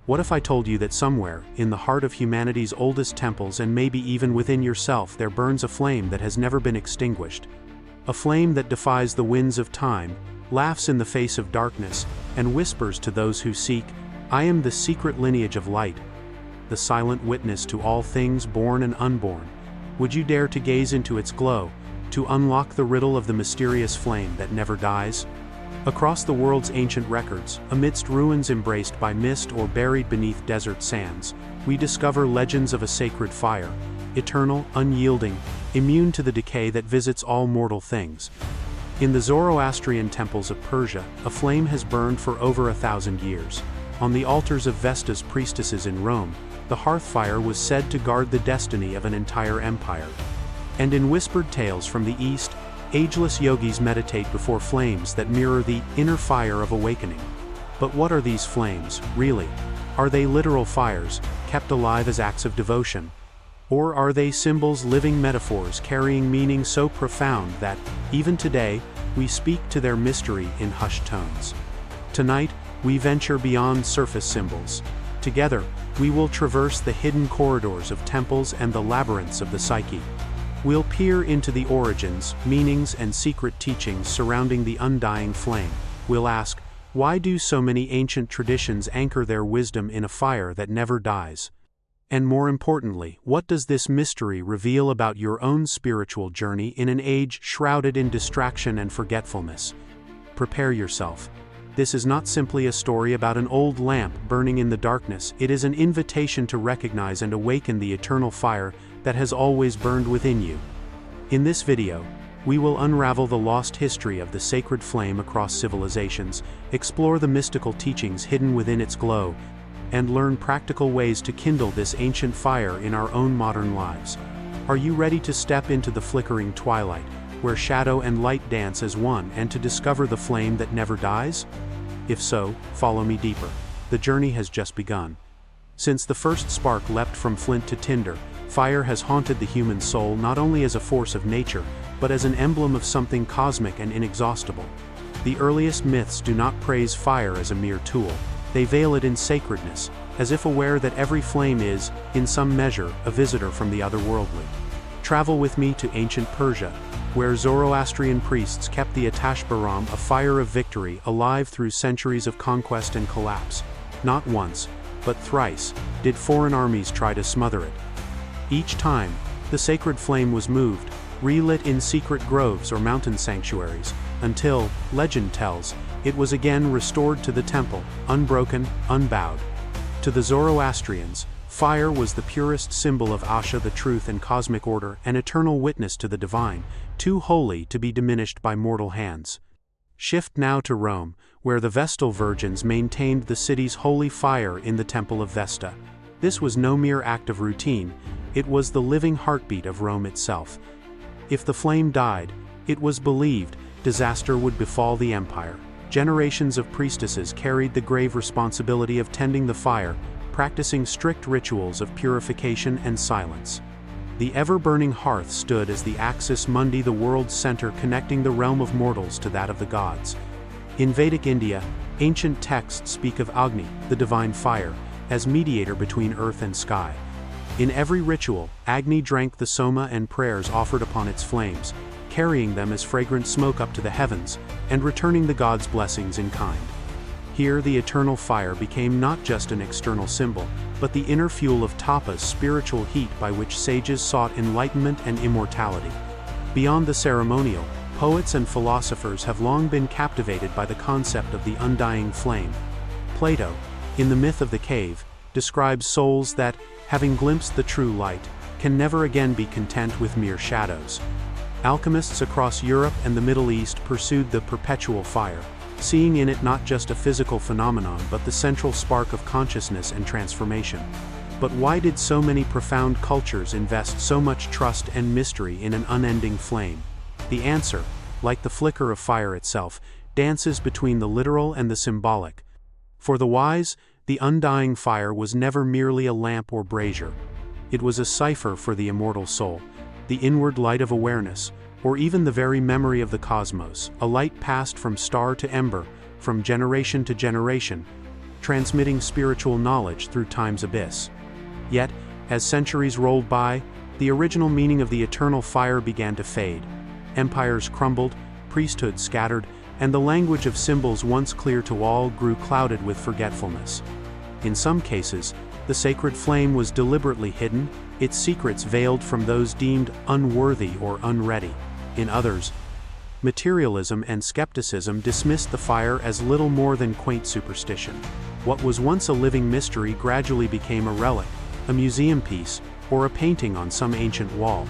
What if I told you that somewhere, in the heart of humanity's oldest temples and maybe even within yourself, there burns a flame that has never been extinguished? A flame that defies the winds of time, laughs in the face of darkness, and whispers to those who seek, "I am the secret lineage of light, the silent witness to all things born and unborn." Would you dare to gaze into its glow, to unlock the riddle of the mysterious flame that never dies? Across the world's ancient records, amidst ruins embraced by mist or buried beneath desert sands, we discover legends of a sacred fire, eternal, unyielding, immune to the decay that visits all mortal things. In the Zoroastrian temples of Persia, a flame has burned for over 1,000 years. On the altars of Vesta's priestesses in Rome, the hearth fire was said to guard the destiny of an entire empire. And in whispered tales from the East, ageless yogis meditate before flames that mirror the inner fire of awakening. But what are these flames, really? Are they literal fires, kept alive as acts of devotion? Or are they symbols, living metaphors carrying meaning so profound that, even today, we speak to their mystery in hushed tones? Tonight, we venture beyond surface symbols. Together, we will traverse the hidden corridors of temples and the labyrinths of the psyche. We'll peer into the origins, meanings, and secret teachings surrounding the undying flame. We'll ask, why do so many ancient traditions anchor their wisdom in a fire that never dies? And more importantly, what does this mystery reveal about your own spiritual journey in an age shrouded in distraction and forgetfulness? Prepare yourself. This is not simply a story about an old lamp burning in the darkness. It is an invitation to recognize and awaken the eternal fire that has always burned within you. In this video, we will unravel the lost history of the sacred flame across civilizations, explore the mystical teachings hidden within its glow, and learn practical ways to kindle this ancient fire in our own modern lives. Are you ready to step into the flickering twilight, where shadow and light dance as one, and to discover the flame that never dies? If so, follow me deeper. The journey has just begun. Since the first spark leapt from flint to tinder, fire has haunted the human soul not only as a force of nature, but as an emblem of something cosmic and inexhaustible. The earliest myths do not praise fire as a mere tool. They veil it in sacredness, as if aware that every flame is, in some measure, a visitor from the otherworldly. Travel with me to ancient Persia, where Zoroastrian priests kept the Atashbaram, a fire of victory, alive through centuries of conquest and collapse. Not once, but thrice, did foreign armies try to smother it. Each time, the sacred flame was moved, relit in secret groves or mountain sanctuaries, until, legend tells, it was again restored to the temple, unbroken, unbowed. To the Zoroastrians, fire was the purest symbol of Asha, the truth and cosmic order, an eternal witness to the divine, too holy to be diminished by mortal hands. Shift now to Rome, where the Vestal Virgins maintained the city's holy fire in the Temple of Vesta. This was no mere act of routine, it was the living heartbeat of Rome itself. If the flame died, it was believed, disaster would befall the empire. Generations of priestesses carried the grave responsibility of tending the fire, practicing strict rituals of purification and silence. The ever-burning hearth stood as the axis mundi, the world's center connecting the realm of mortals to that of the gods. In Vedic India, ancient texts speak of Agni, the divine fire, as mediator between earth and sky. In every ritual, Agni drank the soma and prayers offered upon its flames, carrying them as fragrant smoke up to the heavens, and returning the gods' blessings in kind. Here the eternal fire became not just an external symbol, but the inner fuel of tapas, spiritual heat by which sages sought enlightenment and immortality. Beyond the ceremonial, poets and philosophers have long been captivated by the concept of the undying flame. Plato, in the myth of the cave, describes souls that, having glimpsed the true light, can never again be content with mere shadows. Alchemists across Europe and the Middle East pursued the perpetual fire, seeing in it not just a physical phenomenon but the central spark of consciousness and transformation. But why did so many profound cultures invest so much trust and mystery in an unending flame? The answer, like the flicker of fire itself, dances between the literal and the symbolic. For the wise, the undying fire was never merely a lamp or brazier. It was a cipher for the immortal soul, the inward light of awareness, or even the very memory of the cosmos, a light passed from star to ember, from generation to generation, transmitting spiritual knowledge through time's abyss. Yet, as centuries rolled by, the original meaning of the eternal fire began to fade. Empires crumbled, priesthoods scattered, and the language of symbols once clear to all grew clouded with forgetfulness. In some cases, the sacred flame was deliberately hidden, its secrets veiled from those deemed unworthy or unready. In others, materialism and skepticism dismissed the fire as little more than quaint superstition. What was once a living mystery gradually became a relic, a museum piece, or a painting on some ancient wall.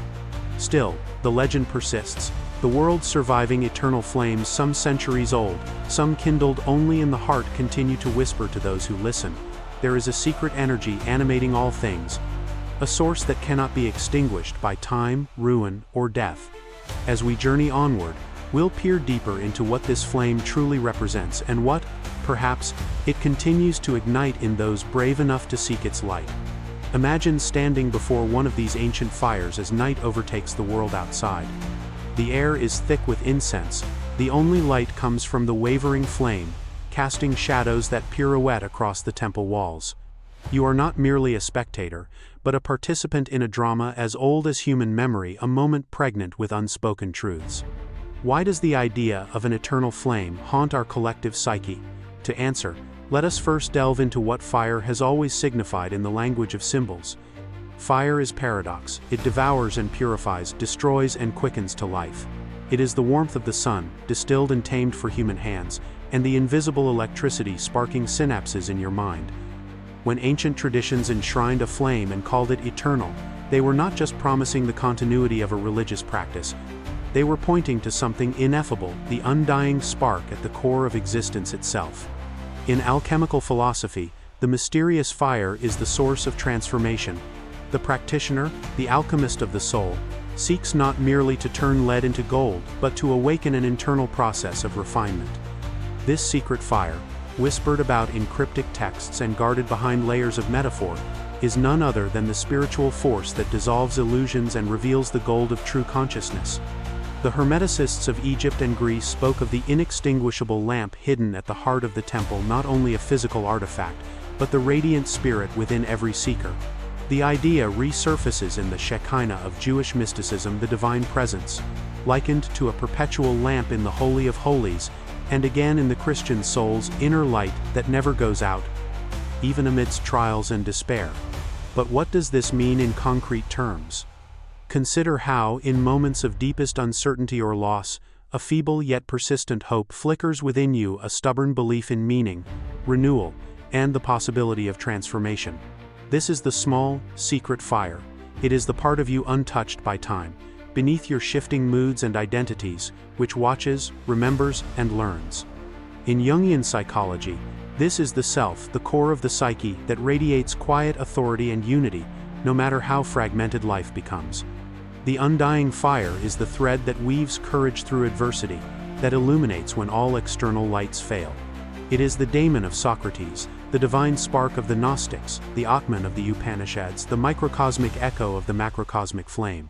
Still, the legend persists, the world's surviving eternal flames, some centuries old, some kindled only in the heart, continue to whisper to those who listen. There is a secret energy animating all things, a source that cannot be extinguished by time, ruin, or death. As we journey onward, we'll peer deeper into what this flame truly represents and what, perhaps, it continues to ignite in those brave enough to seek its light. Imagine standing before one of these ancient fires as night overtakes the world outside. The air is thick with incense, the only light comes from the wavering flame, casting shadows that pirouette across the temple walls. You are not merely a spectator, but a participant in a drama as old as human memory, a moment pregnant with unspoken truths. Why does the idea of an eternal flame haunt our collective psyche? To answer, let us first delve into what fire has always signified in the language of symbols. Fire is paradox. It devours and purifies, destroys and quickens to life. It is the warmth of the sun, distilled and tamed for human hands, and the invisible electricity sparking synapses in your mind. When ancient traditions enshrined a flame and called it eternal, they were not just promising the continuity of a religious practice. They were pointing to something ineffable, the undying spark at the core of existence itself. In alchemical philosophy, the mysterious fire is the source of transformation. The practitioner, the alchemist of the soul, seeks not merely to turn lead into gold, but to awaken an internal process of refinement. This secret fire, whispered about in cryptic texts and guarded behind layers of metaphor, is none other than the spiritual force that dissolves illusions and reveals the gold of true consciousness. The Hermeticists of Egypt and Greece spoke of the inextinguishable lamp hidden at the heart of the temple, not only a physical artifact, but the radiant spirit within every seeker. The idea resurfaces in the Shekinah of Jewish mysticism, the divine presence, likened to a perpetual lamp in the Holy of Holies, and again in the Christian soul's inner light that never goes out, even amidst trials and despair. But what does this mean in concrete terms? Consider how, in moments of deepest uncertainty or loss, a feeble yet persistent hope flickers within you, a stubborn belief in meaning, renewal, and the possibility of transformation. This is the small, secret fire. It is the part of you untouched by time, beneath your shifting moods and identities, which watches, remembers, and learns. In Jungian psychology, this is the self, the core of the psyche, that radiates quiet authority and unity, no matter how fragmented life becomes. The undying fire is the thread that weaves courage through adversity, that illuminates when all external lights fail. It is the daemon of Socrates, the divine spark of the Gnostics, the Atman of the Upanishads, the microcosmic echo of the macrocosmic flame.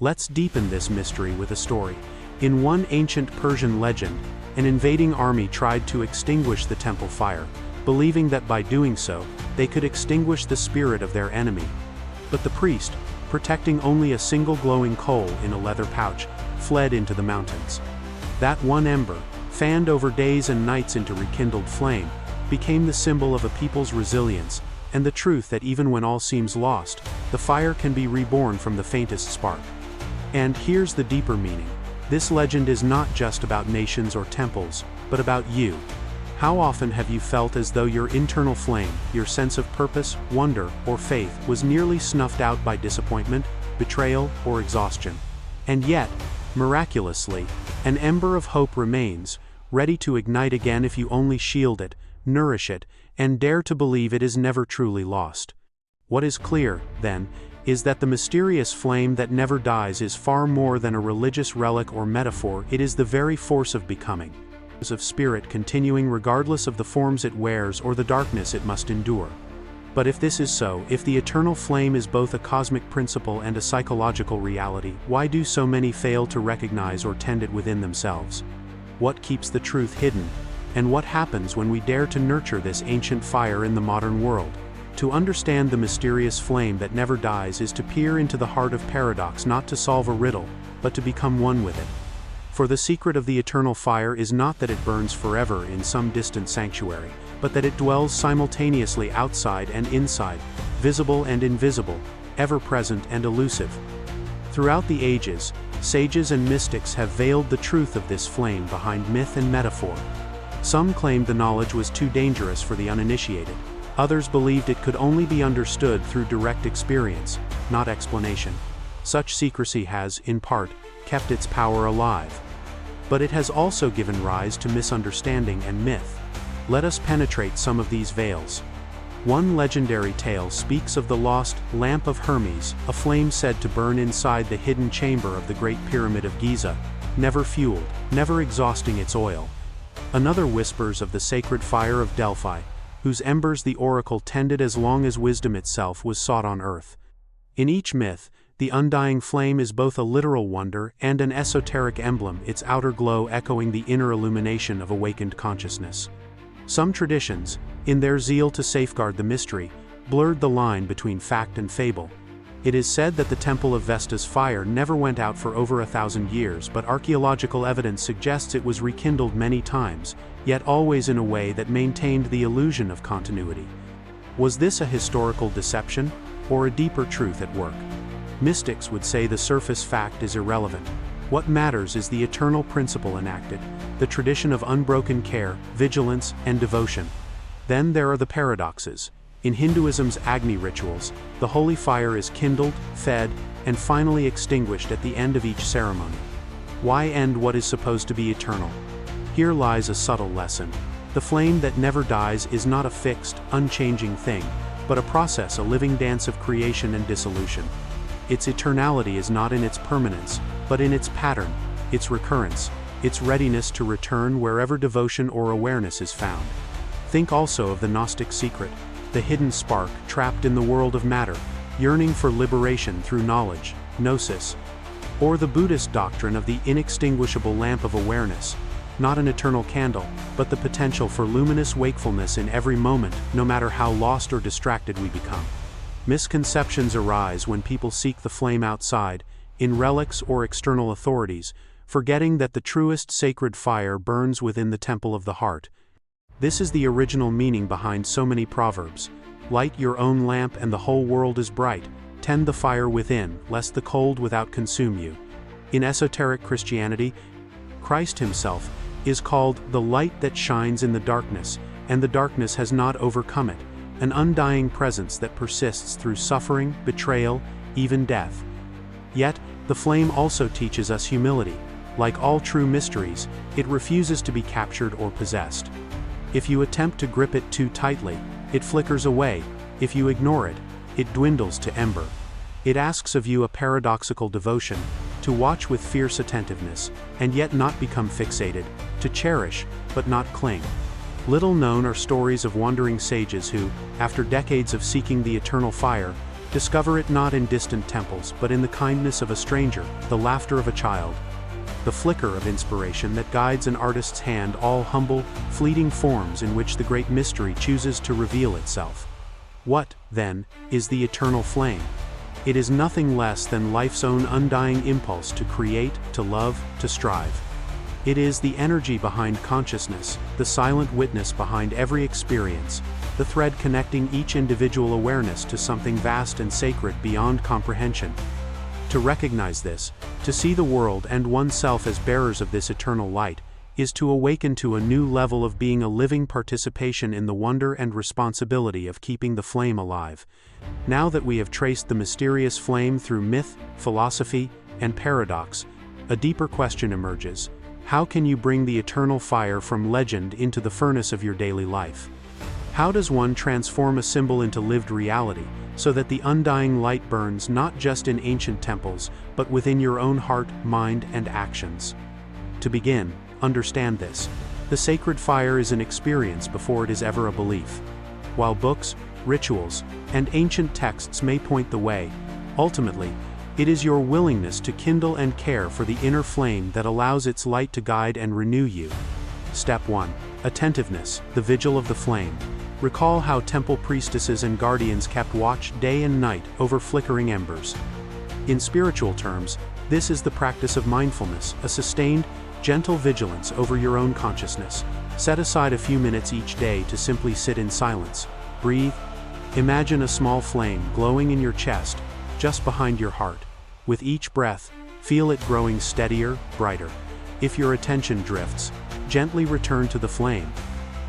Let's deepen this mystery with a story. In one ancient Persian legend, an invading army tried to extinguish the temple fire, believing that by doing so, they could extinguish the spirit of their enemy. But the priest, protecting only a single glowing coal in a leather pouch, fled into the mountains. That one ember, fanned over days and nights into rekindled flame, became the symbol of a people's resilience, and the truth that even when all seems lost, the fire can be reborn from the faintest spark. And here's the deeper meaning. This legend is not just about nations or temples, but about you. How often have you felt as though your internal flame, your sense of purpose, wonder, or faith was nearly snuffed out by disappointment, betrayal, or exhaustion? And yet, miraculously, an ember of hope remains, ready to ignite again if you only shield it, nourish it, and dare to believe it is never truly lost. What is clear, then, is that the mysterious flame that never dies is far more than a religious relic or metaphor. It is the very force of becoming, of spirit continuing regardless of the forms it wears or the darkness it must endure. But if this is so, if the eternal flame is both a cosmic principle and a psychological reality, why do so many fail to recognize or tend it within themselves? What keeps the truth hidden? And what happens when we dare to nurture this ancient fire in the modern world? To understand the mysterious flame that never dies is to peer into the heart of paradox, not to solve a riddle, but to become one with it. For the secret of the eternal fire is not that it burns forever in some distant sanctuary, but that it dwells simultaneously outside and inside, visible and invisible, ever-present and elusive. Throughout the ages, sages and mystics have veiled the truth of this flame behind myth and metaphor. Some claimed the knowledge was too dangerous for the uninitiated. Others believed it could only be understood through direct experience, not explanation. Such secrecy has, in part, kept its power alive. But it has also given rise to misunderstanding and myth. Let us penetrate some of these veils. One legendary tale speaks of the lost lamp of Hermes, a flame said to burn inside the hidden chamber of the Great Pyramid of Giza, never fueled, never exhausting its oil. Another whispers of the sacred fire of Delphi, whose embers the oracle tended as long as wisdom itself was sought on earth. In each myth, the undying flame is both a literal wonder and an esoteric emblem, its outer glow echoing the inner illumination of awakened consciousness. Some traditions, in their zeal to safeguard the mystery, blurred the line between fact and fable. It is said that the temple of Vesta's fire never went out for over 1,000 years, but archaeological evidence suggests it was rekindled many times, yet always in a way that maintained the illusion of continuity. Was this a historical deception, or a deeper truth at work? Mystics would say the surface fact is irrelevant. What matters is the eternal principle enacted, the tradition of unbroken care, vigilance, and devotion. Then there are the paradoxes. In Hinduism's Agni rituals, the holy fire is kindled, fed, and finally extinguished at the end of each ceremony. Why end what is supposed to be eternal? Here lies a subtle lesson. The flame that never dies is not a fixed, unchanging thing, but a process, a living dance of creation and dissolution. Its eternality is not in its permanence, but in its pattern, its recurrence, its readiness to return wherever devotion or awareness is found. Think also of the Gnostic secret, the hidden spark trapped in the world of matter, yearning for liberation through knowledge, gnosis. Or the Buddhist doctrine of the inextinguishable lamp of awareness, not an eternal candle, but the potential for luminous wakefulness in every moment, no matter how lost or distracted we become. Misconceptions arise when people seek the flame outside, in relics or external authorities, forgetting that the truest sacred fire burns within the temple of the heart. This is the original meaning behind so many proverbs. Light your own lamp and the whole world is bright. Tend the fire within, lest the cold without consume you. In esoteric Christianity, Christ himself is called the light that shines in the darkness, and the darkness has not overcome it, an undying presence that persists through suffering, betrayal, even death. Yet, the flame also teaches us humility. Like all true mysteries, it refuses to be captured or possessed. If you attempt to grip it too tightly, it flickers away. If you ignore it, it dwindles to ember. It asks of you a paradoxical devotion, to watch with fierce attentiveness, and yet not become fixated, to cherish, but not cling. Little known are stories of wandering sages who, after decades of seeking the eternal fire, discover it not in distant temples but in the kindness of a stranger, the laughter of a child, the flicker of inspiration that guides an artist's hand, all humble, fleeting forms in which the great mystery chooses to reveal itself. What, then, is the eternal flame? It is nothing less than life's own undying impulse to create, to love, to strive. It is the energy behind consciousness, the silent witness behind every experience, the thread connecting each individual awareness to something vast and sacred beyond comprehension. To recognize this, to see the world and oneself as bearers of this eternal light, is to awaken to a new level of being, a living participation in the wonder and responsibility of keeping the flame alive. Now that we have traced the mysterious flame through myth, philosophy, and paradox, a deeper question emerges. How can you bring the eternal fire from legend into the furnace of your daily life? How does one transform a symbol into lived reality, so that the undying light burns not just in ancient temples, but within your own heart, mind, and actions? To begin, understand this. The sacred fire is an experience before it is ever a belief. While books, rituals, and ancient texts may point the way, ultimately, it is your willingness to kindle and care for the inner flame that allows its light to guide and renew you. Step 1. Attentiveness, the vigil of the flame. Recall how temple priestesses and guardians kept watch day and night over flickering embers. In spiritual terms, this is the practice of mindfulness, a sustained, gentle vigilance over your own consciousness. Set aside a few minutes each day to simply sit in silence. Breathe. Imagine a small flame glowing in your chest, just behind your heart. With each breath, feel it growing steadier, brighter. If your attention drifts, gently return to the flame.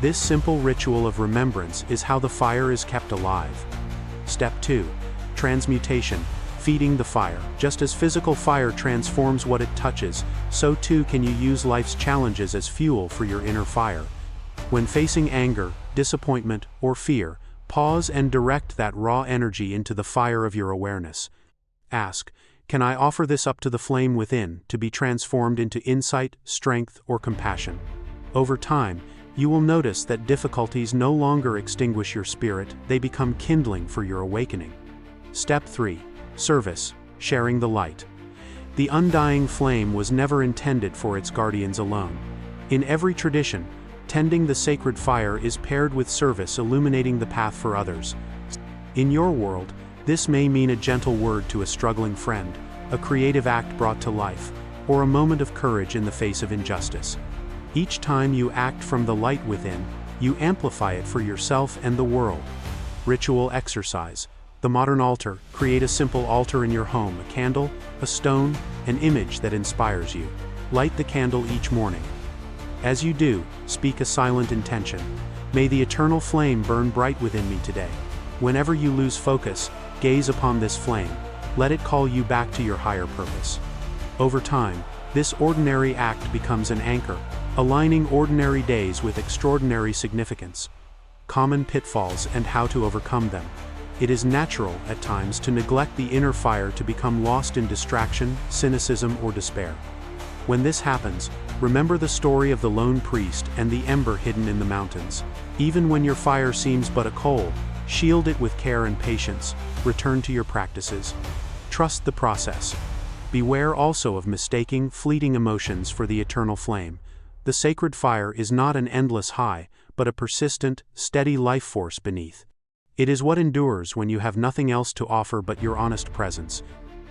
This simple ritual of remembrance is how the fire is kept alive. Step 2. Transmutation. Feeding the fire. Just as physical fire transforms what it touches, so too can you use life's challenges as fuel for your inner fire. When facing anger, disappointment, or fear, pause and direct that raw energy into the fire of your awareness. Ask, can I offer this up to the flame within, to be transformed into insight, strength, or compassion? Over time, you will notice that difficulties no longer extinguish your spirit, they become kindling for your awakening. Step 3. Service, sharing the light. The undying flame was never intended for its guardians alone. In every tradition, tending the sacred fire is paired with service, illuminating the path for others. In your world, this may mean a gentle word to a struggling friend, a creative act brought to life, or a moment of courage in the face of injustice. Each time you act from the light within, you amplify it for yourself and the world. Ritual exercise. The modern altar. Create a simple altar in your home, a candle, a stone, an image that inspires you. Light the candle each morning. As you do, speak a silent intention. May the eternal flame burn bright within me today. Whenever you lose focus, gaze upon this flame. Let it call you back to your higher purpose. Over time, this ordinary act becomes an anchor, aligning ordinary days with extraordinary significance. Common pitfalls and how to overcome them. It is natural, at times, to neglect the inner fire, to become lost in distraction, cynicism, or despair. When this happens, remember the story of the lone priest and the ember hidden in the mountains. Even when your fire seems but a coal, shield it with care and patience. Return to your practices. Trust the process. Beware also of mistaking fleeting emotions for the eternal flame. The sacred fire is not an endless high, but a persistent, steady life force beneath. It is what endures when you have nothing else to offer but your honest presence.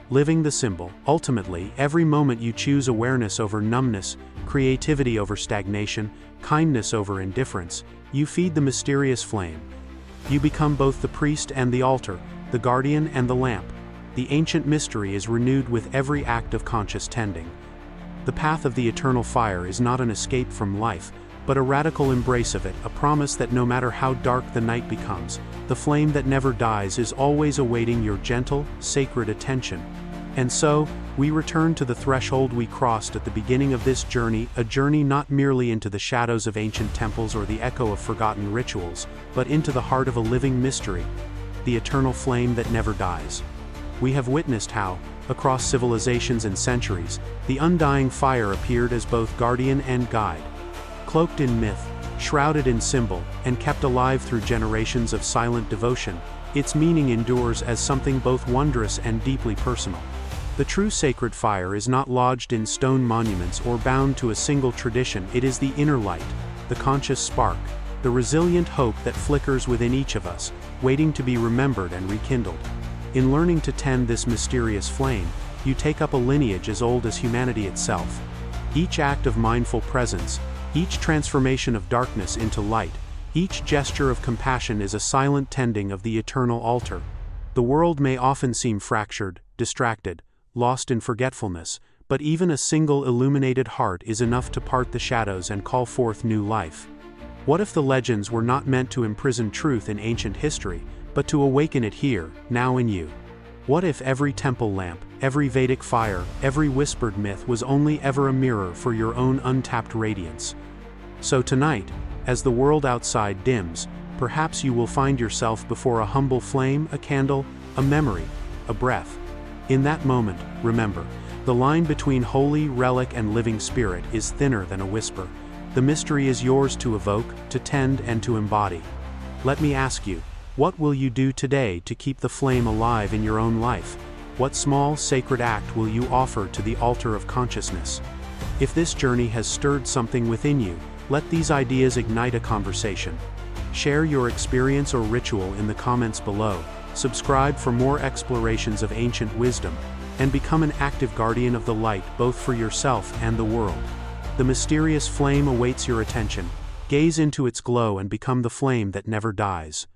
Living the symbol. Ultimately, every moment you choose awareness over numbness, creativity over stagnation, kindness over indifference, you feed the mysterious flame. You become both the priest and the altar, the guardian and the lamp. The ancient mystery is renewed with every act of conscious tending. The path of the eternal fire is not an escape from life, but a radical embrace of it, a promise that no matter how dark the night becomes, the flame that never dies is always awaiting your gentle, sacred attention. And so, we return to the threshold we crossed at the beginning of this journey, a journey not merely into the shadows of ancient temples or the echo of forgotten rituals, but into the heart of a living mystery, the eternal flame that never dies. We have witnessed how, across civilizations and centuries, the undying fire appeared as both guardian and guide. Cloaked in myth, shrouded in symbol, and kept alive through generations of silent devotion, its meaning endures as something both wondrous and deeply personal. The true sacred fire is not lodged in stone monuments or bound to a single tradition. It is the inner light, the conscious spark, the resilient hope that flickers within each of us, waiting to be remembered and rekindled. In learning to tend this mysterious flame, you take up a lineage as old as humanity itself. Each act of mindful presence, each transformation of darkness into light, each gesture of compassion is a silent tending of the eternal altar. The world may often seem fractured, distracted, lost in forgetfulness, but even a single illuminated heart is enough to part the shadows and call forth new life. What if the legends were not meant to imprison truth in ancient history, but to awaken it here, now in you? What if every temple lamp, every Vedic fire, every whispered myth was only ever a mirror for your own untapped radiance? So tonight, as the world outside dims, perhaps you will find yourself before a humble flame, a candle, a memory, a breath. In that moment, remember, the line between holy relic and living spirit is thinner than a whisper. The mystery is yours to evoke, to tend, and to embody. Let me ask you, what will you do today to keep the flame alive in your own life? What small, sacred act will you offer to the altar of consciousness? If this journey has stirred something within you, Let these ideas ignite a conversation. Share your experience or ritual in the comments below, subscribe for more explorations of ancient wisdom, and become an active guardian of the light both for yourself and the world. The mysterious flame awaits your attention. Gaze into its glow and become the flame that never dies.